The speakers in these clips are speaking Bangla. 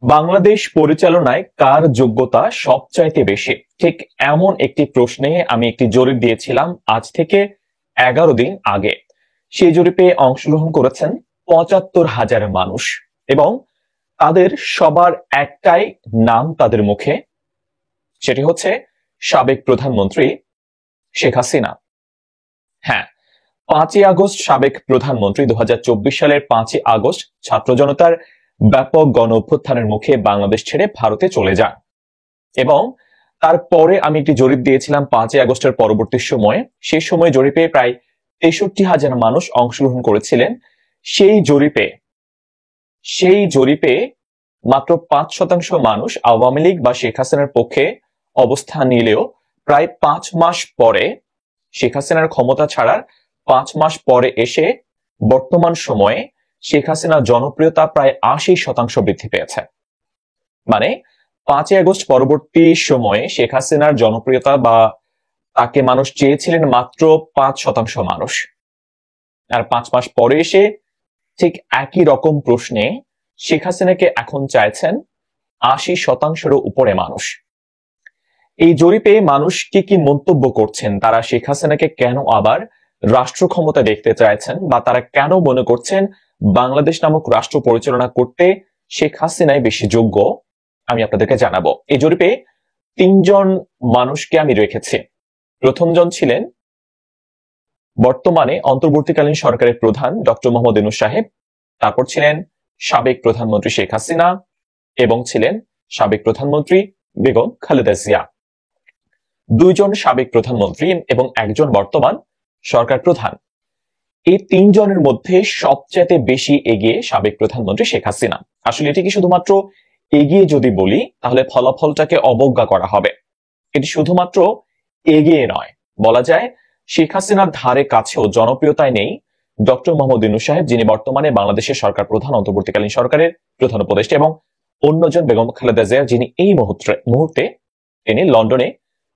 বাংলাদেশ পরিচালনায় কার যোগ্যতা সবচাইতে বেশি? ঠিক এমন একটি প্রশ্নে আমি একটি জরিপ দিয়েছিলাম আজ থেকে 11 দিন আগে। সেই জরিপে অংশগ্রহণ করেছেন ৭৫,০০০ মানুষ এবং তাদের সবার একটাই নাম তাদের মুখে, সেটি হচ্ছে সাবেক প্রধানমন্ত্রী শেখ হাসিনা। হ্যাঁ, ৫ই আগস্ট সাবেক প্রধানমন্ত্রী ২০২৪ সালের ৫ই আগস্ট ছাত্র জনতার ব্যাপক গণ অভ্যুত্থানের মুখে বাংলাদেশ ছেড়ে ভারতে চলে যান এবং তারপরে আমি একটি জরিপ দিয়েছিলাম ৫ই আগস্টের পরবর্তী সময়ে। সেই সময় জরিপে প্রায় ৬৩,০০০ মানুষ অংশগ্রহণ করেছিলেন। সেই জরিপে মাত্র ৫% মানুষ আওয়ামী লীগ বা শেখ হাসিনার পক্ষে অবস্থান নিলেও প্রায় ৫ মাস পরে, শেখ হাসিনার ক্ষমতা ছাড়ার 5 মাস পরে এসে বর্তমান সময়ে শেখ হাসিনার জনপ্রিয়তা প্রায় ৮০% বৃদ্ধি পেয়েছে। মানে ৫ই আগস্ট পরবর্তী সময়ে শেখ হাসিনার জনপ্রিয়তা বা তাকে মানুষ চেয়েছিলেন মাত্র ৫% মানুষ, আর 5 মাস পরে এসে ঠিক একই রকম প্রশ্নে শেখ হাসিনাকে এখন চাইছেন ৮০%-এরও উপরে মানুষ। এই জরিপে মানুষ কি কি মন্তব্য করছেন, তারা শেখ হাসিনাকে কেন আবার রাষ্ট্র ক্ষমতা দেখতে চাইছেন, বা তারা কেন মনে করছেন বাংলাদেশ নামক রাষ্ট্র পরিচালনা করতে শেখ হাসিনাই বেশি যোগ্য, আমি আপনাদেরকে জানাবো। এই জরিপে 3জন মানুষকে আমি রেখেছি। প্রথমজন ছিলেন বর্তমানে অন্তর্বর্তীকালীন সরকারের প্রধান ডক্টর মোহাম্মদ ইউনূস সাহেব, তারপর ছিলেন সাবেক প্রধানমন্ত্রী শেখ হাসিনা এবং ছিলেন সাবেক প্রধানমন্ত্রী বেগম খালেদা জিয়া। 2জন সাবেক প্রধানমন্ত্রী এবং একজন বর্তমান সরকার প্রধান। এই 3জনের মধ্যে সবচেয়ে বেশি এগিয়ে সাবেক প্রধানমন্ত্রী শেখ হাসিনা। আসলে এটি কি শুধুমাত্র এগিয়ে যদি বলি তাহলে ফলাফলটাকে অবজ্ঞা করা হবে। এটি শুধুমাত্র এগিয়ে নয়, বলা যায় শেখ হাসিনার ধারে কাছেও জনপ্রিয়তায় নেই ডক্টর মোহাম্মদ ইউনূস সাহেব, যিনি বর্তমানে বাংলাদেশের সরকার প্রধান, অন্তর্বর্তীকালীন সরকারের প্রধান উপদেষ্টা, এবং অন্যজন বেগম খালেদা জিয়া, যিনি এই মুহূর্তে তিনি লন্ডনে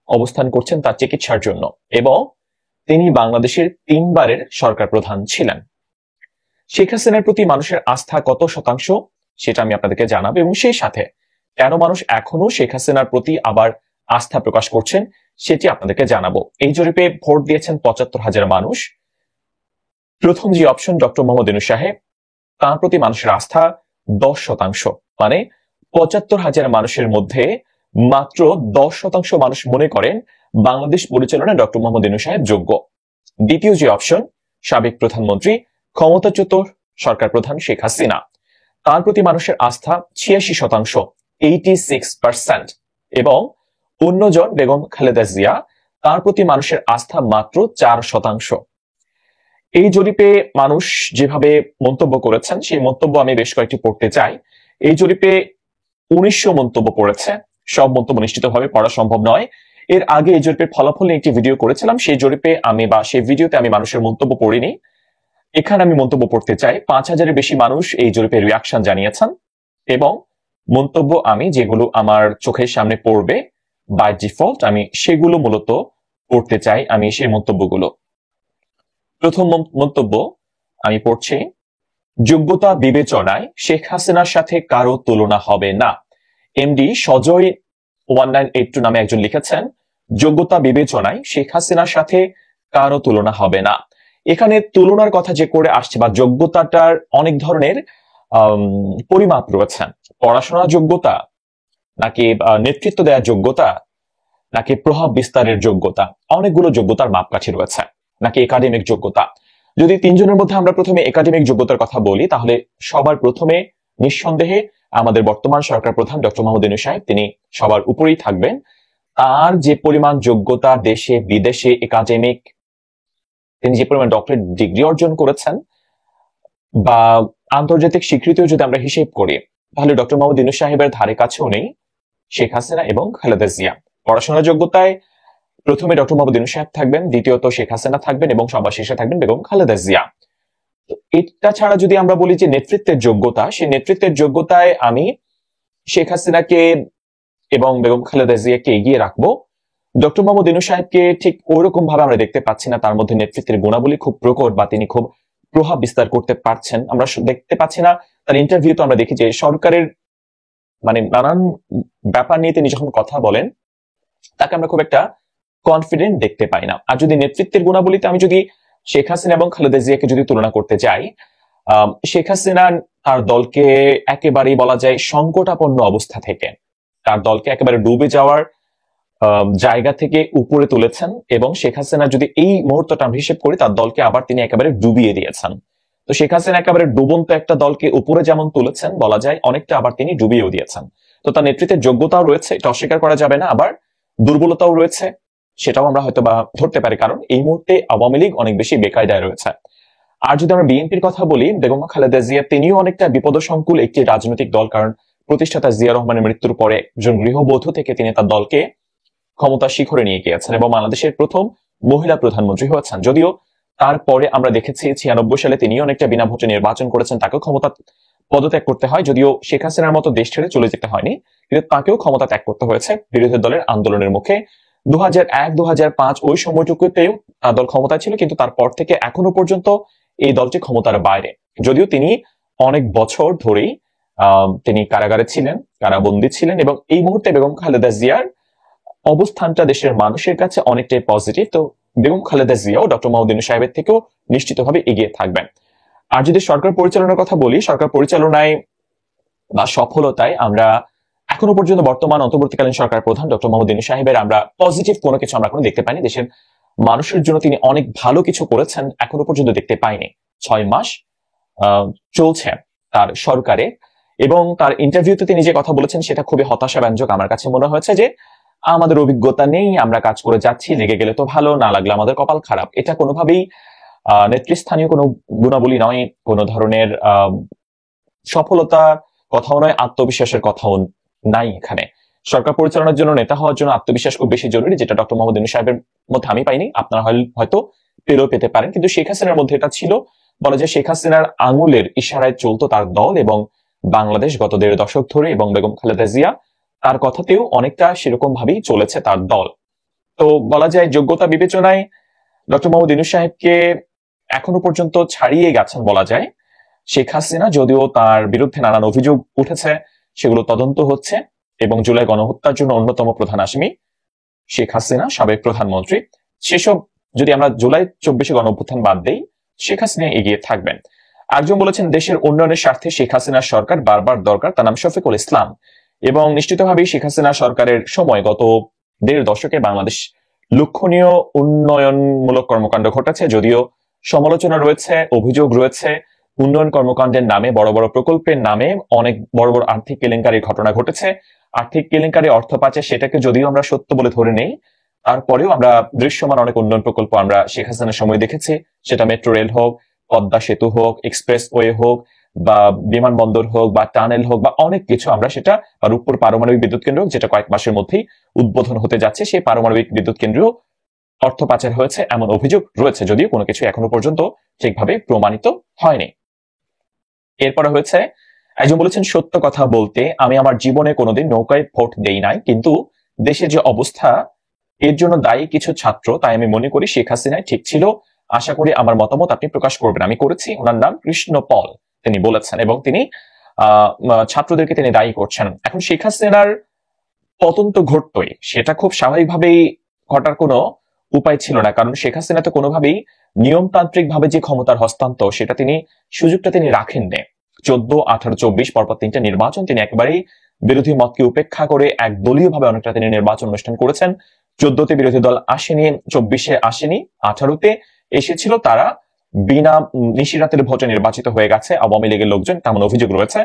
অবস্থান করছেন তার চিকিৎসার জন্য, এবং তিনি বাংলাদেশের 3বারের সরকার প্রধান ছিলেন। শেখ হাসিনার প্রতি মানুষের আস্থা কত শতাংশ সেটা আমি আপনাদেরকে জানাবো, এবং সেই সাথে কেন মানুষ এখনো শেখ হাসিনার প্রতি আবার আস্থা প্রকাশ করছেন সেটি আপনাদেরকে জানাবো। এই জরিপে ভোট দিয়েছেন ৭৫,০০০ মানুষ। প্রথম যে অপশন ডক্টর মোহাম্মদ ইউনূস সাহেব, তার প্রতি মানুষের আস্থা 10%। মানে ৭৫,০০০ মানুষের মধ্যে মাত্র 10% মানুষ মনে করেন বাংলাদেশ পরিচালনায় ডক্টর মোহাম্মদ ইউনূস সাহেব যোগ্য। দ্বিতীয় যে অপশন সাবেক প্রধানমন্ত্রী ক্ষমতাচ্যুত সরকার প্রধান শেখ হাসিনা, তার প্রতি মানুষের আস্থা ৮৬%, 86%, এবং অন্যজন বেগম খালেদা জিয়া, তার প্রতি মানুষের আস্থা মাত্র 4%। এই জরিপে মানুষ যেভাবে মন্তব্য করেছেন সেই মন্তব্য আমি বেশ কয়েকটি পড়তে চাই। এই জরিপে ১৯০০ মন্তব্য পড়েছে। সব মন্তব্য নিশ্চিতভাবে পড়া সম্ভব নয়। এর আগে এই জরিপের ফলাফল নিয়ে একটি ভিডিও করেছিলাম, সেই জরিপে সেই ভিডিওতে আমি মানুষের মন্তব্য পড়িনি। এখানে আমি মন্তব্য পড়তে চাই। ৫,০০০-এর বেশি মানুষ এই জরিপে রিয়াকশন জানিয়েছেন, এবং মন্তব্য আমি যেগুলো আমার চোখের সামনে পড়বে বাই ডিফল্ট আমি সেগুলো মূলত পড়তে চাই। আমি সেই মন্তব্যগুলো, প্রথম মন্তব্য আমি পড়ছি। যোগ্যতা বিবেচনায় শেখ হাসিনার সাথে কারো তুলনা হবে না। এমডি সজয় 1982 নামে একজন লিখেছেন, যোগ্যতা বিবেচনায় শেখ হাসিনার সাথে কারো তুলনা হবে না। এখানে তুলনার কথা যে করে আসছে বা যোগ্যতাটার অনেক ধরনের পরিমাপ রয়েছে। পড়াশোনার যোগ্যতা, নাকি নেতৃত্ব দেওয়ার যোগ্যতা, নাকি প্রভাব বিস্তারের যোগ্যতা, অনেকগুলো যোগ্যতার মাপকাঠি রয়েছে, নাকি একাডেমিক যোগ্যতা। যদি 3জনের মধ্যে আমরা প্রথমে একাডেমিক যোগ্যতার কথা বলি তাহলে সবার প্রথমে নিঃসন্দেহে আমাদের বর্তমান সরকার প্রধান ডক্টর মোহাম্মদ ইউনূস সাহেব, তিনি সবার উপরেই থাকবেন। তার যে পরিমাণ যোগ্যতা, দেশে বিদেশে একাডেমিক, তিনি যে পরিমাণ ডক্টরেট ডিগ্রি অর্জন করেছেন বা আন্তর্জাতিক স্বীকৃতিও যদি আমরা হিসেব করি তাহলে ডক্টর মোহাম্মদ ইউনূস সাহেবের ধারে কাছেও নেই শেখ হাসিনা এবং খালেদা জিয়া। পড়াশোনার যোগ্যতায় প্রথমে ডক্টর মোহাম্মদ ইউনূস সাহেব থাকবেন, দ্বিতীয়ত শেখ হাসিনা থাকবেন, এবং সবার শেষে থাকবেন বেগম খালেদা জিয়া। এটা ছাড়া যদি আমরা বলি যে নেতৃত্বের যোগ্যতা, সেই নেতৃত্বের যোগ্যতায় আমি শেখ হাসিনাকে এবং বেগম খালেদা জিয়াকে এগিয়ে রাখবো। ডক্টর মোহাম্মদ ইউনূস সাহেবকে ঠিক ওইরকম ভাবে আমরা দেখতে পাচ্ছি না তার মধ্যে নেতৃত্বের গুণাবলী খুব প্রকট বা তিনি খুব প্রভাব বিস্তার করতে পারছেন, আমরা দেখতে পাচ্ছি না। তার ইন্টারভিউ তো আমরা দেখি যে সরকারের মানে নানান ব্যাপার নিয়ে তিনি যখন কথা বলেন তাকে আমরা খুব একটা কনফিডেন্ট দেখতে পাই না। আর যদি নেতৃত্বের গুণাবলীতে আমি যদি শেখ হাসিনা এবং খালেদা জিয়াকে যদি তুলনা করতে যাই, শেখ হাসিনা তার দলকে একেবারেই বলা যায় সংকটাপন্ন অবস্থা থেকে তার দলকে একেবারে ডুবে যাওয়ার জায়গা থেকে উপরে তুলেছেন, এবং শেখ হাসিনা যদি এই মুহূর্তটা আমরা হিসেব করি তার দলকে আবার তিনি একেবারে ডুবিয়ে দিয়েছেন। তো শেখ হাসিনা একেবারে ডুবন্ত একটা দলকে উপরে যেমন তুলেছেন বলা যায়, অনেকটা আবার তিনি ডুবিয়েও দিয়েছেন। তো তার নেতৃত্বের যোগ্যতাও রয়েছে, এটা অস্বীকার করা যাবে না, আবার দুর্বলতাও রয়েছে, সেটাও আমরা হয়তো বা ধরতে পারি, কারণ এই মুহূর্তে আওয়ামী লীগ অনেক বেশি বেকায়দায় রয়েছে। আর যদি আমরা বিএনপির কথা বলি, বেগম খালেদা জিয়া তিনিও অনেকটা বিপদসংকুল একটি রাজনৈতিক দল, কারণ প্রতিষ্ঠাতা জিয়া রহমানের মৃত্যুর পরে একজন গৃহবধূ থেকে তিনি তার দলকে ক্ষমতা শিখরে নিয়ে গিয়েছেন এবং বাংলাদেশের প্রথম মহিলা প্রধানমন্ত্রী হয়েছেন। যদিও তারপরে আমরা দেখেছি 96 সালে তিনি অনেকটা বিনা ভোটে নির্বাচন করেছেন, তাকেও ক্ষমতা পদত্যাগ করতে হয়। যদিও শেখ হাসিনার মতো দেশ ছেড়ে চলে যেতে হয়নি, কিন্তু তাকেও ক্ষমতা ত্যাগ করতে হয়েছে বিরোধী দলের আন্দোলনের মুখে। 2001-2005 ওই সময়টুকুতেও দল ক্ষমতায় ছিল, কিন্তু তারপর থেকে এখনো পর্যন্ত এই দলটি ক্ষমতার বাইরে। যদিও তিনি অনেক বছর ধরেই তিনি কারাগারে ছিলেন, কারাবন্দী ছিলেন, এবং এই মুহূর্তে বেগম খালেদা জিয়ার অবস্থানটা দেশের মানুষের কাছে অনেকটাই পজিটিভ। তো বেগম খালেদা জিয়াও ডক্টর মোহাম্মদ ইউনূস সাহেবের থেকেও নিশ্চিতভাবে এগিয়ে থাকবেন। আর যদি সরকার পরিচালনার কথা বলি, সরকার পরিচালনায় বা সফলতায় আমরা এখনো পর্যন্ত বর্তমান অন্তর্বর্তীকালীন সরকার প্রধান ডক্টর মোহাম্মদ ইউনূস সাহেবের আমরা পজিটিভ কোনো কিছু আমরা কোনো দেখতে পাইনি। দেশের মানুষের জন্য তিনি অনেক ভালো কিছু করেছেন এখনো পর্যন্ত দেখতে পাইনি। 6 মাস চলছে তার সরকারে, এবং তার ইন্টারভিউতে তিনি যে কথা বলেছেন সেটা খুবই হতাশাব্যঞ্জক। আমার কাছে মনে হয়েছে যে আমাদের অভিজ্ঞতা নেই, আমরা কাজ করে যাচ্ছি, লেগে গেলে তো ভালো, না লাগলে আমাদের কপাল খারাপ। এটা কোনোভাবেই নেতৃস্থানীয় কোনো গুণাবলী নয়, কোনো ধরনের সফলতার কথাও নয়, আত্মবিশ্বাসের কথাও নাই এখানে। সরকার পরিচালনার জন্য, নেতা হওয়ার জন্য আত্মবিশ্বাস খুব বেশি জরুরি, যেটা ডক্টর মোহাম্মদ ইউনূস সাহেবের মধ্যে আমি পাইনি, আপনারা হয়তো পেলেও পেতে পারেন। কিন্তু শেখ হাসিনার মধ্যে এটা ছিল। বলা যায় শেখ হাসিনার আঙুলের ইশারায় চলতো তার দল এবং বাংলাদেশ গত 1.5 দশক ধরে, এবং বেগম খালেদা জিয়া তার কথাতেও অনেকটা সেরকম ভাবেই চলেছে তার দল। তো বলা যায় যোগ্যতা বিবেচনায় ডক্টর মোহাম্মদ ইউনূস সাহেবকে এখনো পর্যন্ত ছাড়িয়ে গেছেন বলা যায় শেখ হাসিনা। যদিও তার বিরুদ্ধে নানান অভিযোগ উঠেছে, সেগুলো তদন্ত হচ্ছে, এবং জুলাই গণহত্যার জন্য অন্যতম প্রধান আসামি শেখ হাসিনা, সাবেক প্রধানমন্ত্রী। সেসব যদি আমরা জুলাই 24 গণঅভ্যুত্থান বাদ দেই, শেখ হাসিনা এগিয়ে থাকবেন। একজন বলেছেন দেশের উন্নয়নের স্বার্থে শেখ হাসিনার সরকার বারবার দরকার, তার নাম শফিকুল ইসলাম। এবং নিশ্চিতভাবেই শেখ হাসিনা সরকারের সময় গত 1.5 দশকে বাংলাদেশ লক্ষণীয় উন্নয়নমূলক কর্মকাণ্ড ঘটেছে। যদিও সমালোচনা রয়েছে, অভিযোগ রয়েছে, উন্নয়ন কর্মকাণ্ডের নামে, বড় বড় প্রকল্পের নামে অনেক বড় বড় আর্থিক কেলেঙ্কারির ঘটনা ঘটেছে। আর্থিক কেলেঙ্কারি, অর্থ পাচার, সেটাকে যদিও আমরা সত্য বলে ধরে নেই, তারপরেও আমরা দৃশ্যমান অনেক উন্নয়ন প্রকল্প আমরা শেখ হাসিনার সময় দেখেছি। সেটা মেট্রো রেল হোক, পদ্মা সেতু হোক, এক্সপ্রেসওয়ে হোক, বা বিমানবন্দর হোক, বা টানেল হোক, বা অনেক কিছু আমরা সেটা, রূপপুর পারমাণবিক বিদ্যুৎ কেন্দ্র যেটা কয়েক মাসের মধ্যেই উদ্বোধন হতে যাচ্ছে, সেই পারমাণবিক বিদ্যুৎ কেন্দ্রেও অর্থ পাচার হয়েছে এমন অভিযোগ রয়েছে, যদিও কোনো কিছু এখনো পর্যন্ত ঠিকভাবে প্রমাণিত হয়নি। এরপরে হয়েছে একজন বলেছেন সত্য কথা বলতে আমি আমার জীবনে কোনোদিন নৌকায় ভোট দেই নাই, কিন্তু দেশের যে অবস্থা এর জন্য দায়ী কিছু ছাত্র, তাই আমি মনে করি শেখ হাসিনাই ঠিক ছিল। আশা করি আমার মতামত আপনি প্রকাশ করবেন। আমি করেছি। ওনার নাম কৃষ্ণ পল, তিনি বলেছেন, এবং তিনি ছাত্রদেরকে তিনি দায়ী করছেন। এখন শেখ হাসিনার পতন তো ঘটতই, সেটা খুব স্বাভাবিকভাবেই ঘটার কোনো উপায় ছিল না, কারণ শেখ হাসিনা তো কোনোভাবেই নিয়মতান্ত্রিক ভাবে যে ক্ষমতার হস্তান্তর সেটা তিনি সুযোগটা তিনি রাখেননি। 14, 18, 24 পরপর 3টা নির্বাচন তিনি একেবারেই বিরোধী মতকে উপেক্ষা করে একদলীয় ভাবে অনেকটা তিনি নির্বাচন অনুষ্ঠান করেছেন। 14তে বিরোধী দল আসেনি, 24-এ আসেনি, 18-তে এসেছিল, তারা বিনা নিশিরাতের ভোটে নির্বাচিত হয়ে গেছে আওয়ামী লীগের লোকজন, তেমন অভিযোগ রয়েছে।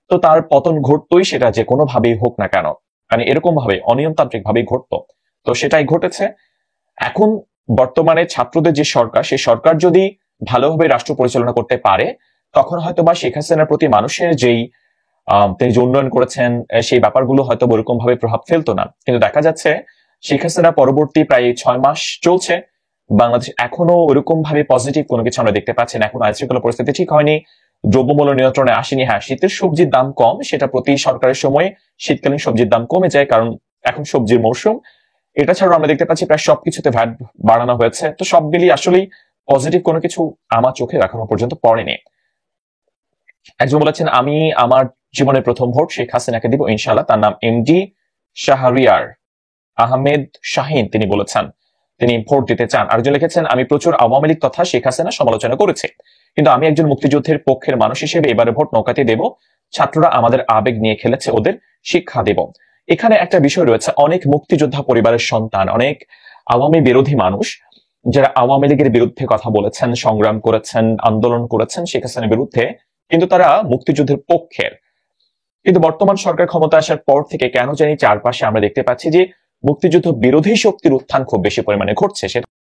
তো তার পতন ঘটতই, সেটা যে কোনো ভাবেই হোক না কেন, মানে এরকম ভাবে অনিয়মতান্ত্রিক ভাবেই ঘটতো। তো সেটাই ঘটেছে। এখন বর্তমানে ছাত্রদের যে সরকার, সেই সরকার যদি ভালোভাবে রাষ্ট্র পরিচালনা করতে পারে, তখন হয়তোবা শেখ হাসিনার প্রতি মানুষের যেই তিনি যে উন্নয়ন করেছেন সেই ব্যাপারগুলো হয়তো ওরকম ভাবে প্রভাব ফেলতো না। কিন্তু দেখা যাচ্ছে শেখ হাসিনা পরবর্তী প্রায় 6 মাস চলছে, বাংলাদেশ এখনো ওরকম ভাবে পজিটিভ কোনো কিছু আমরা দেখতে পাচ্ছি না। এখন আইন শৃঙ্খলা পরিস্থিতি ঠিক হয়নি, দ্রব্যমূল্য নিয়ন্ত্রণে আসেনি। হ্যাঁ, শীতের সবজির দাম কম, সেটা প্রতি সরকারের সময় শীতকালীন সবজির দাম কমে যায়, কারণ এখন সবজির মৌসুম। এটা ছাড়াও আমরা দেখতে পাচ্ছি প্রায় সবকিছুতে ভ্যাট বাড়ানো হয়েছে। তো সব মিলিয়ে আসলেই পজিটিভ কোনো কিছু আমার চোখে এখনো পর্যন্ত পড়েনি। একজন বলেছেন, আমি আমার জীবনের প্রথম ভোট শেখ হাসিনাকে দিব ইনশাআল্লাহ। তার নাম এমডি শাহরিয়ার আহমেদ শাহিন, তিনি বলেছেন তিনি ভোট দিতে চান। আরেকজন লিখেছেন, আমি প্রচুর আওয়ামী লীগ তথা শেখ হাসিনা সমালোচনা করেছি, কিন্তু আমি একজন মুক্তিযুদ্ধের পক্ষের মানুষ হিসেবে এবারে ভোট নৌকাতে দেব। ছাত্ররা আমাদের আবেগ নিয়ে খেলেছে, ওদের শিক্ষা দেব। এখানে একটা বিষয় রয়েছে, অনেক মুক্তিযোদ্ধা পরিবারের সন্তান, অনেক আওয়ামী বিরোধী মানুষ যারা আওয়ামী লীগের বিরুদ্ধে কথা বলেছেন, সংগ্রাম করেছেন, আন্দোলন করেছেন শেখ হাসিনার বিরুদ্ধে, কিন্তু তারা মুক্তিযুদ্ধের পক্ষের। কিন্তু বর্তমান সরকার ক্ষমতা আসার পর থেকে কেন জানি চারপাশে আমরা দেখতে পাচ্ছি যে মুক্তিযুদ্ধ বিরোধী শক্তির উত্থান খুব বেশি পরিমাণে ঘটছে।